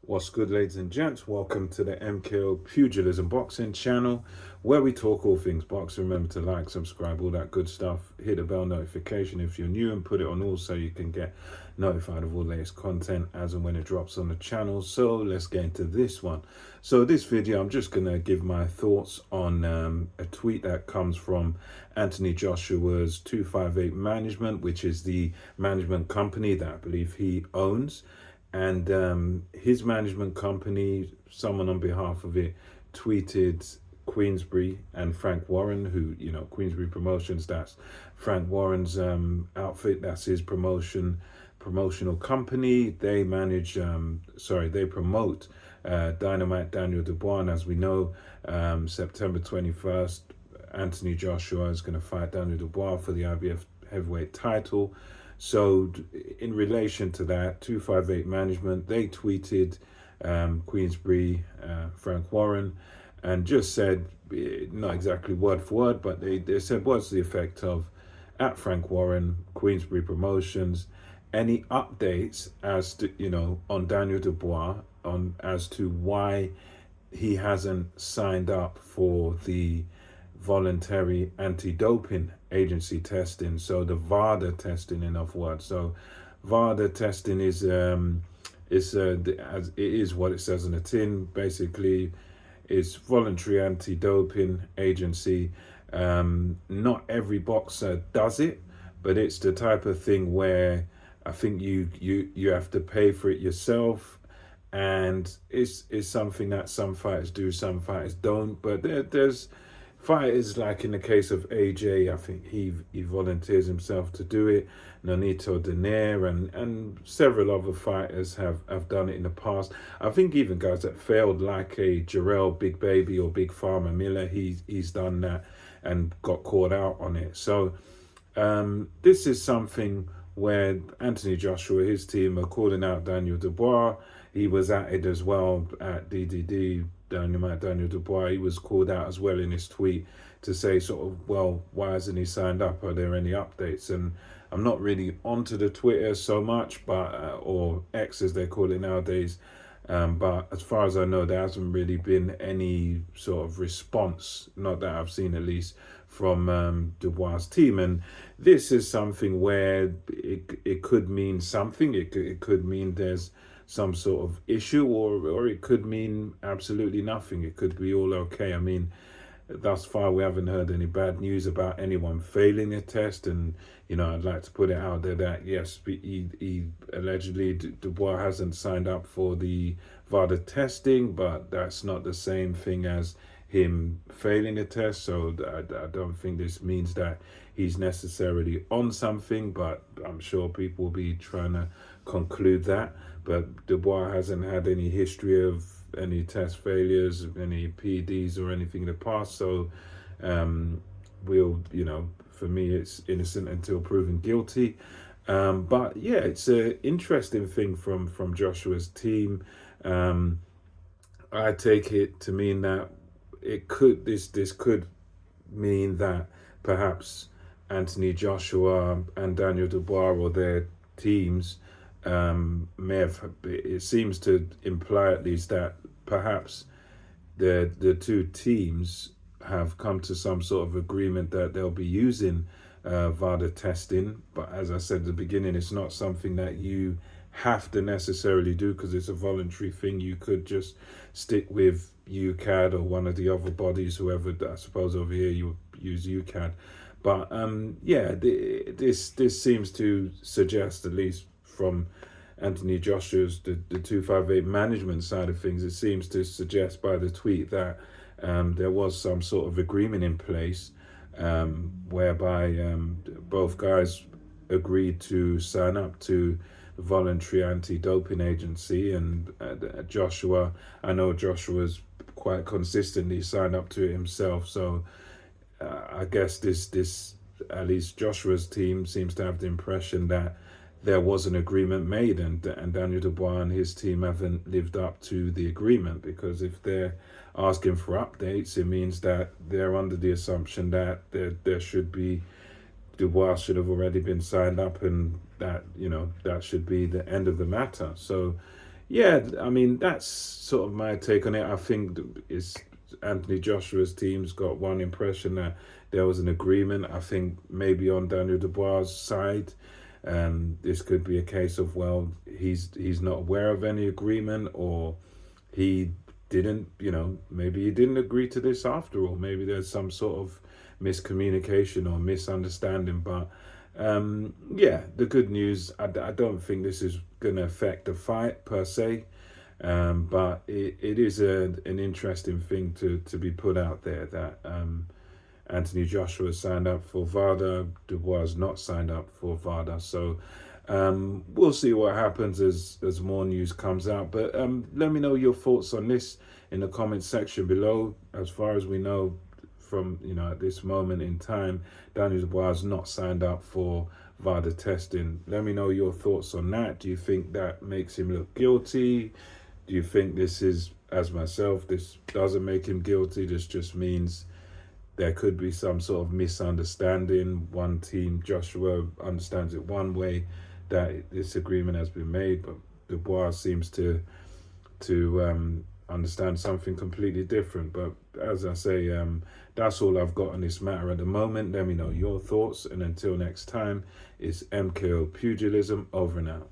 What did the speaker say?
What's good, ladies and gents? Welcome to the MKO Pugilism Boxing channel, where we talk all things boxing. Remember to like, subscribe, all that good stuff. Hit the bell notification if you're new and put it on all so you can get notified of all latest content as and when it drops on the channel. So let's get into this one. So this video, I'm just going to give my thoughts on a tweet that comes from Anthony Joshua's 258 Management, which is the management company that I believe he owns. And his management company, someone on behalf of it, tweeted Queensbury and Frank Warren, who, Queensbury Promotions, that's Frank Warren's outfit, that's his promotional company. They they promote Dynamite Daniel Dubois. And as we know, September 21st, Anthony Joshua is going to fight Daniel Dubois for the IBF heavyweight title. So in relation to that, 258 Management, they tweeted Queensbury, Frank Warren, and just said, not exactly word for word, but they said, what's the effect of, at Frank Warren, Queensbury Promotions, any updates as to, on Daniel Dubois, as to why he hasn't signed up for the voluntary anti-doping agency testing, so the Vada testing, in other words. So Vada testing is as it is what it says on the tin. Basically, it's voluntary anti-doping agency. Not every boxer does it, but it's the type of thing where I think you have to pay for it yourself, and it's something that some fighters do, some fighters don't. But there's fighters, like in the case of AJ, I think he volunteers himself to do it. Nonito Donaire and several other fighters have done it in the past. I think even guys that failed, like a Jarrell Big Baby or Big Farmer Miller, he's done that and got caught out on it. So this is something where Anthony Joshua, his team, are calling out Daniel Dubois. He was at it as well at DDD. Daniel Dubois, he was called out as well in his tweet to say sort of, well, why hasn't he signed up? Are there any updates? And I'm not really onto the Twitter so much, but or X as they call it nowadays. But as far as I know, there hasn't really been any sort of response, not that I've seen at least, from Dubois' team. And this is something where it could mean something. It could mean there's some sort of issue, or it could mean absolutely nothing. It could be all okay. I mean, thus far we haven't heard any bad news about anyone failing a test. And I'd like to put it out there that yes, he allegedly, Dubois hasn't signed up for the Vada testing, but that's not the same thing as him failing a test. So I don't think this means that he's necessarily on something, but I'm sure people will be trying to conclude that. But Dubois hasn't had any history of any test failures, any PEDs or anything in the past. So for me, it's innocent until proven guilty. But yeah, it's an interesting thing from Joshua's team. I take it to mean that this could mean that perhaps Anthony Joshua and Daniel Dubois, or their teams, may have, it seems to imply at least that perhaps the two teams have come to some sort of agreement that they'll be using Vada testing. But as I said at the beginning, it's not something that you have to necessarily do because it's a voluntary thing. You could just stick with UCAD or one of the other bodies, whoever. I suppose over here you use UCAD. But this seems to suggest, at least from Anthony Joshua's the 258 management side of things, it seems to suggest by the tweet that there was some sort of agreement in place whereby both guys agreed to sign up to the voluntary anti-doping agency. And Joshua, I know Joshua's quite consistently signed up to it himself. So I guess this at least Joshua's team seems to have the impression that there was an agreement made, and Daniel Dubois and his team haven't lived up to the agreement, because if they're asking for updates, it means that they're under the assumption that there should be, Dubois should have already been signed up, and that that should be the end of the matter. So Yeah, I mean that's sort of my take on it. I think it's Anthony Joshua's team's got one impression that there was an agreement. I think maybe on Daniel Dubois' side, this could be a case of, well, he's not aware of any agreement, or he didn't, maybe he didn't agree to this after all. Maybe there's some sort of miscommunication or misunderstanding. But yeah, the good news, I don't think this is going to affect the fight per se. But it is an interesting thing to be put out there that Anthony Joshua signed up for Vada, Dubois not signed up for Vada. So we'll see what happens as more news comes out. But let me know your thoughts on this in the comment section below. As far as we know, from at this moment in time, Daniel Dubois not signed up for Vada testing. Let me know your thoughts on that. Do you think that makes him look guilty? Do you think this is, as myself, this doesn't make him guilty? This just means there could be some sort of misunderstanding. One team, Joshua, understands it one way, that this agreement has been made, but Dubois seems to understand something completely different. But as I say, that's all I've got on this matter at the moment. Let me know your thoughts, and until next time, it's MKO Pugilism, over and out.